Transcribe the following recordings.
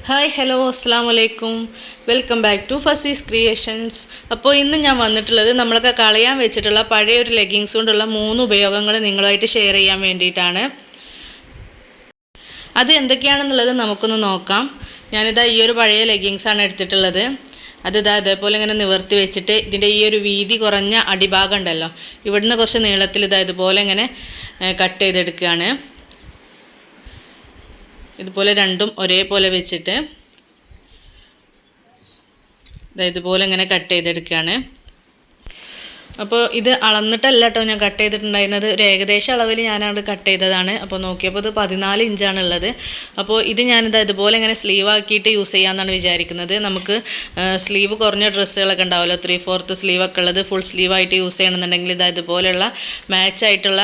Hi hello അസ്സാം വലൈക്കും welcome back to Fasees creations. അപ്പോൾ ഇന്ന് ഞാൻ വന്നിട്ടുള്ളത് നമ്മളൊക്കെ കളയാൻ വെച്ചിട്ടുള്ള പഴയ ഒരു ലെഗിങ്സ് കൊണ്ടുള്ള 3 ഉപയോഗങ്ങൾ നിങ്ങളുമായിട്ട് ഷെയർ ചെയ്യാൻ വേണ്ടിയിട്ടാണ്. അത് എന്തൊക്കെയാണെന്നുള്ളത് നമുക്കൊന്ന് നോക്കാം. ഞാനിതാ ഈ ഒരു പഴയ ലെഗിങ്സാണ് എടുത്തിട്ടുള്ളത്. അതിതാ ഇതേപോലെ ഇങ്ങനെ നിവർത്തി വെച്ചിട്ട് ഇതിൻ്റെ ഈ ഒരു വീതി കുറഞ്ഞ അടിഭാഗം ഉണ്ടല്ലോ, ഇവിടുന്ന് കുറച്ച് നീളത്തിൽ ഇതാ ഇതുപോലെ ഇങ്ങനെ കട്ട് ചെയ്തെടുക്കുകയാണ്. ഇതുപോലെ രണ്ടും ഒരേപോലെ വെച്ചിട്ട് ഇതുപോലെ ഇങ്ങനെ കട്ട് ചെയ്തെടുക്കുകയാണ്. അപ്പോൾ ഇത് അളന്നിട്ടല്ല കേട്ടോ ഞാൻ കട്ട് ചെയ്തിട്ടുണ്ടായിരുന്നത്, ഒരു ഏകദേശം അളവിൽ ഞാനത് കട്ട് ചെയ്തതാണ്. അപ്പോൾ നോക്കിയപ്പോൾ ഇത് 14 ഇഞ്ചാണുള്ളത്. അപ്പോൾ ഇത് ഞാനിത് ഇതുപോലെ ഇങ്ങനെ സ്ലീവ് ആക്കിയിട്ട് യൂസ് ചെയ്യാമെന്നാണ് വിചാരിക്കുന്നത്. നമുക്ക് സ്ലീവ് കുറഞ്ഞ ഡ്രസ്സുകളൊക്കെ ഉണ്ടാവുമല്ലോ, 3/4 സ്ലീവൊക്കെ ഉള്ളത് ഫുൾ സ്ലീവായിട്ട് യൂസ് ചെയ്യണമെന്നുണ്ടെങ്കിൽ ഇതുപോലെയുള്ള മാച്ചായിട്ടുള്ള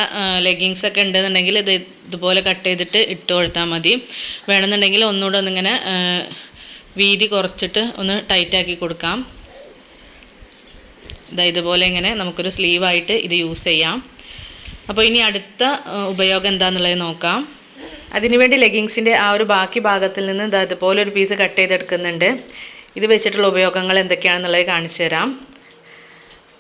ലെഗിങ്സ് ഒക്കെ ഉണ്ടെന്നുണ്ടെങ്കിൽ ഇതുപോലെ കട്ട് ചെയ്തിട്ട് ഇട്ട് കൊടുത്താൽ മതി. വേണമെന്നുണ്ടെങ്കിൽ ഒന്നുകൂടെ ഒന്നിങ്ങനെ വീതി കുറച്ചിട്ട് ഒന്ന് ടൈറ്റാക്കി കൊടുക്കാം. ഇതുപോലെ ഇങ്ങനെ നമുക്കൊരു സ്ലീവായിട്ട് ഇത് യൂസ് ചെയ്യാം. അപ്പോൾ ഇനി അടുത്ത ഉപയോഗം എന്താണെന്നുള്ളത് നോക്കാം. അതിനുവേണ്ടി ലെഗിങ്സിൻ്റെ ആ ഒരു ബാക്കി ഭാഗത്തിൽ നിന്ന് ഇതുപോലെ ഒരു പീസ് കട്ട് ചെയ്തെടുക്കുന്നുണ്ട്. ഇത് വെച്ചിട്ടുള്ള ഉപയോഗങ്ങൾ എന്തൊക്കെയാണെന്നുള്ളത് കാണിച്ചു തരാം.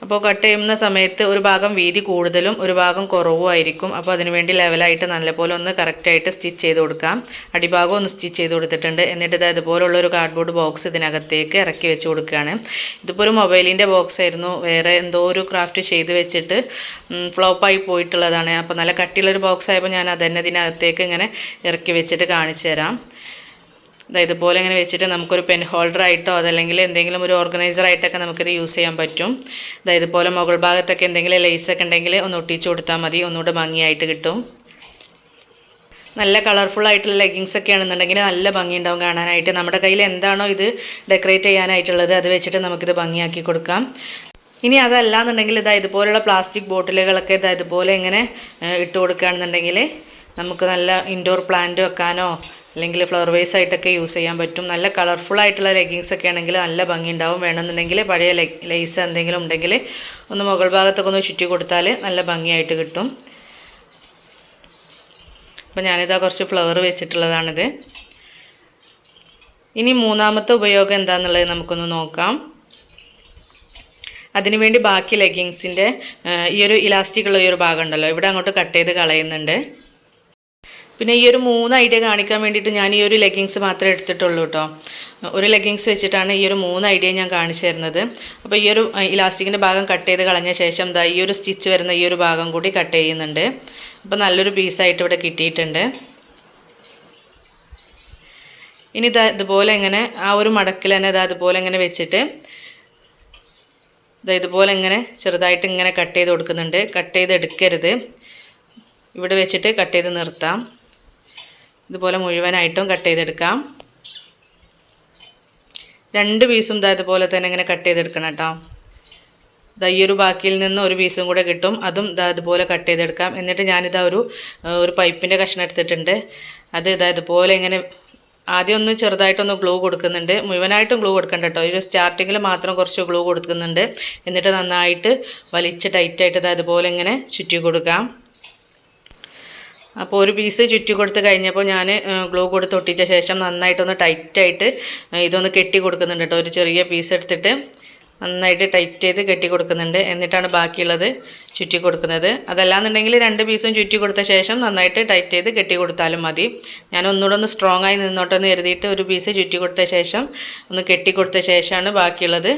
അപ്പോൾ കട്ട് ചെയ്യുന്ന സമയത്ത് ഒരു ഭാഗം വീതി കൂടുതലും ഒരു ഭാഗം കുറവുമായിരിക്കും. അപ്പോൾ അതിനുവേണ്ടി ലെവലായിട്ട് നല്ലപോലെ ഒന്ന് കറക്റ്റായിട്ട് സ്റ്റിച്ച് ചെയ്ത് കൊടുക്കാം. അടിഭാഗം ഒന്ന് സ്റ്റിച്ച് ചെയ്ത് കൊടുത്തിട്ടുണ്ട്. എന്നിട്ട് ഇതുപോലുള്ള ഒരു കാർഡ്ബോർഡ് ബോക്സ് ഇതിനകത്തേക്ക് ഇറക്കി വെച്ച് കൊടുക്കുകയാണ്. ഇതിപ്പോൾ ഒരു മൊബൈലിൻ്റെ ബോക്സ് ആയിരുന്നു, വേറെ എന്തോ ഒരു ക്രാഫ്റ്റ് ചെയ്ത് വെച്ചിട്ട് ഫ്ലോപ്പായി പോയിട്ടുള്ളതാണ്. അപ്പോൾ നല്ല കട്ടിയുള്ളൊരു ബോക്സ് ആയപ്പോൾ ഞാൻ അതന്നെ ഇതിനകത്തേക്ക് ഇങ്ങനെ ഇറക്കി വെച്ചിട്ട് കാണിച്ചു തരാം. ഇതുപോലെ ഇങ്ങനെ വെച്ചിട്ട് നമുക്കൊരു പെൻ ഹോൾഡറായിട്ടോ അതല്ലെങ്കിൽ എന്തെങ്കിലും ഒരു ഓർഗനൈസറായിട്ടൊക്കെ നമുക്കിത് യൂസ് ചെയ്യാൻ പറ്റും. ഇതുപോലെ മുകൾ ഭാഗത്തൊക്കെ എന്തെങ്കിലും ലേസൊക്കെ ഉണ്ടെങ്കിൽ ഒന്ന് ഒട്ടിച്ച് കൊടുത്താൽ മതി, ഒന്നുകൂടെ ഭംഗിയായിട്ട് കിട്ടും. നല്ല കളർഫുള്ളായിട്ടുള്ള ലെഗിങ്സ് ഒക്കെ ആണെന്നുണ്ടെങ്കിൽ നല്ല ഭംഗിയുണ്ടാവും കാണാനായിട്ട്. നമ്മുടെ കയ്യിൽ എന്താണോ ഇത് ഡെക്കറേറ്റ് ചെയ്യാനായിട്ടുള്ളത് അത് വെച്ചിട്ട് നമുക്കിത് ഭംഗിയാക്കി കൊടുക്കാം. ഇനി അതല്ല എന്നുണ്ടെങ്കിൽ ഇതുപോലുള്ള പ്ലാസ്റ്റിക് ബോട്ടിലുകളൊക്കെ ഇതുപോലെ ഇങ്ങനെ ഇട്ട് കൊടുക്കുകയാണെന്നുണ്ടെങ്കിൽ നമുക്ക് നല്ല ഇൻഡോർ പ്ലാന്റ് വെക്കാനോ അല്ലെങ്കിൽ ഫ്ലവർ വേസ് ആയിട്ടൊക്കെ യൂസ് ചെയ്യാൻ പറ്റും. നല്ല കളർഫുള്ളായിട്ടുള്ള ലെഗിങ്സ് ഒക്കെ ആണെങ്കിൽ നല്ല ഭംഗി ഉണ്ടാവും. വേണമെന്നുണ്ടെങ്കിൽ പഴയ ലേസ് എന്തെങ്കിലും ഉണ്ടെങ്കിൽ ഒന്ന് മുകൾ ഭാഗത്തൊക്കെ ഒന്ന് ചുറ്റി കൊടുത്താൽ നല്ല ഭംഗിയായിട്ട് കിട്ടും. അപ്പോൾ ഞാനിതാ കുറച്ച് ഫ്ലവർ വെച്ചിട്ടുള്ളതാണിത്. ഇനി മൂന്നാമത്തെ ഉപയോഗം എന്താണെന്നുള്ളത് നമുക്കൊന്ന് നോക്കാം. അതിനുവേണ്ടി ബാക്കി ലെഗിങ്സിൻ്റെ ഈ ഒരു ഇലാസ്റ്റിക് ഉള്ള ഈ ഒരു ഭാഗം ഉണ്ടല്ലോ, ഇവിടെ അങ്ങോട്ട് കട്ട് ചെയ്ത് കളയുന്നുണ്ട്. പിന്നെ ഈ ഒരു 3 ഐഡിയ കാണിക്കാൻ വേണ്ടിയിട്ട് ഞാൻ ഈ ഒരു ലെഗിങ്സ് മാത്രമേ എടുത്തിട്ടുള്ളൂ കേട്ടോ. ഒരു ലെഗിങ്സ് വെച്ചിട്ടാണ് ഈ ഒരു 3 ഐഡിയ ഞാൻ കാണിച്ചു തരുന്നത്. അപ്പോൾ ഈ ഒരു ഇലാസ്റ്റിക്കിൻ്റെ ഭാഗം കട്ട് ചെയ്ത് കളഞ്ഞ ശേഷം ഈ ഒരു സ്റ്റിച്ച് വരുന്ന ഈ ഒരു ഭാഗം കൂടി കട്ട് ചെയ്യുന്നുണ്ട്. അപ്പോൾ നല്ലൊരു പീസായിട്ട് ഇവിടെ കിട്ടിയിട്ടുണ്ട്. ഇനി ഇതുപോലെ ഇങ്ങനെ ആ ഒരു മടക്കിൽ തന്നെ അതുപോലെ ഇങ്ങനെ വെച്ചിട്ട് ഇതുപോലെ ഇങ്ങനെ ചെറുതായിട്ട് ഇങ്ങനെ കട്ട് ചെയ്ത് കൊടുക്കുന്നുണ്ട്. കട്ട് ചെയ്ത് എടുക്കരുത്, ഇവിടെ വെച്ചിട്ട് കട്ട് ചെയ്ത് നിർത്താം. ഇതുപോലെ മുഴുവനായിട്ടും കട്ട് ചെയ്തെടുക്കാം. 2 പീസും ഇതുപോലെ തന്നെ ഇങ്ങനെ കട്ട് ചെയ്തെടുക്കണം കേട്ടോ. ഈ ഒരു ബാക്കിയിൽ നിന്ന് ഒരു പീസും കൂടെ കിട്ടും, അതും ഇതുപോലെ കട്ട് ചെയ്തെടുക്കാം. എന്നിട്ട് ഞാനിതാ ഒരു പൈപ്പിൻ്റെ കഷ്ണം എടുത്തിട്ടുണ്ട്. അത് ഇതുപോലെ ഇങ്ങനെ ആദ്യം ഒന്ന് ചെറുതായിട്ടൊന്ന് ഗ്ലൂ കൊടുക്കുന്നുണ്ട്. മുഴുവനായിട്ടും ഗ്ലൂ കൊടുക്കണ്ട കേട്ടോ, ഒരു സ്റ്റാർട്ടിങ്ങിൽ മാത്രം കുറച്ച് ഗ്ലൂ കൊടുക്കുന്നുണ്ട്. എന്നിട്ട് നന്നായിട്ട് വലിച്ച് ടൈറ്റായിട്ട് ഇതുപോലെ ഇങ്ങനെ ചുറ്റി കൊടുക്കാം. അപ്പോൾ ഒരു പീസ് ചുറ്റി കൊടുത്ത് കഴിഞ്ഞപ്പോൾ ഞാൻ ഗ്ലൂ കൊടുത്ത് ഒട്ടിച്ച ശേഷം നന്നായിട്ടൊന്ന് ടൈറ്റായിട്ട് ഇതൊന്ന് കെട്ടി കൊടുക്കുന്നുണ്ട് കേട്ടോ. ഒരു ചെറിയ പീസ് എടുത്തിട്ട് നന്നായിട്ട് ടൈറ്റ് ചെയ്ത് കെട്ടി കൊടുക്കുന്നുണ്ട്. എന്നിട്ടാണ് ബാക്കിയുള്ളത് ചുറ്റി കൊടുക്കുന്നത്. അതല്ലാന്നുണ്ടെങ്കിൽ 2 പീസും ചുറ്റി കൊടുത്ത ശേഷം നന്നായിട്ട് ടൈറ്റ് ചെയ്ത് കെട്ടി കൊടുത്താലും മതി. ഞാൻ ഒന്നുകൂടെ ഒന്ന് സ്ട്രോങ് ആയി നിന്നോട്ടെന്ന് കരുതിയിട്ട് ഒരു പീസ് ചുറ്റി കൊടുത്ത ശേഷം ഒന്ന് കെട്ടി കൊടുത്ത ശേഷമാണ് ബാക്കിയുള്ളത്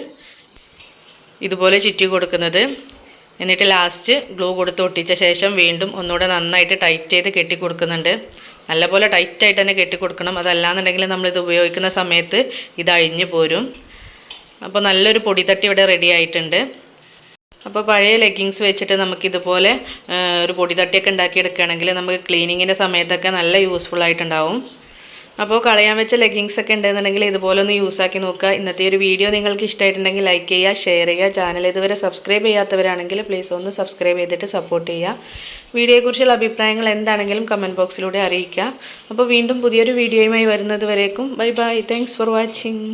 ഇതുപോലെ ചുറ്റി കൊടുക്കുന്നത്. എന്നിട്ട് ലാസ്റ്റ് ഗ്ലൂ കൊടുത്ത് ഒട്ടിച്ച ശേഷം വീണ്ടും ഒന്നുകൂടെ നന്നായിട്ട് ടൈറ്റ് ചെയ്ത് കെട്ടി കൊടുക്കുന്നുണ്ട്. നല്ലപോലെ ടൈറ്റായിട്ട് തന്നെ കെട്ടി കൊടുക്കണം, അതല്ലാന്നുണ്ടെങ്കിൽ നമ്മളിത് ഉപയോഗിക്കുന്ന സമയത്ത് ഇത് അഴിഞ്ഞു പോരും. അപ്പോൾ നല്ലൊരു പൊടിത്തട്ടി ഇവിടെ റെഡി ആയിട്ടുണ്ട്. അപ്പോൾ പഴയ ലെഗിങ്സ് വെച്ചിട്ട് നമുക്കിതുപോലെ ഒരു പൊടിത്തട്ടിയൊക്കെ ഉണ്ടാക്കിയെടുക്കുകയാണെങ്കിൽ നമുക്ക് ക്ലീനിങ്ങിൻ്റെ സമയത്തൊക്കെ നല്ല യൂസ്ഫുൾ ആയിട്ടുണ്ടാവും. അപ്പോൾ കളയാൻ വെച്ച ലെഗിങ്സ് ഒക്കെ ഉണ്ടെന്നുണ്ടെങ്കിൽ ഇതുപോലെ ഒന്ന് യൂസാക്കി നോക്കുക. ഇന്നത്തെ ഒരു വീഡിയോ നിങ്ങൾക്ക് ഇഷ്ടമായിട്ടുണ്ടെങ്കിൽ ലൈക്ക് ചെയ്യുക, ഷെയർ ചെയ്യുക. ചാനൽ ഇതുവരെ സബ്സ്ക്രൈബ് ചെയ്യാത്തവരാണെങ്കിൽ പ്ലീസ് ഒന്ന് സബ്സ്ക്രൈബ് ചെയ്തിട്ട് സപ്പോർട്ട് ചെയ്യുക. വീഡിയോയെക്കുറിച്ചുള്ള അഭിപ്രായങ്ങൾ എന്താണെങ്കിലും കമൻറ്റ് ബോക്സിലൂടെ അറിയിക്കുക. അപ്പോൾ വീണ്ടും പുതിയൊരു വീഡിയോയുമായി വരുന്നത് വരേക്കും bye bye. Thanks for watching.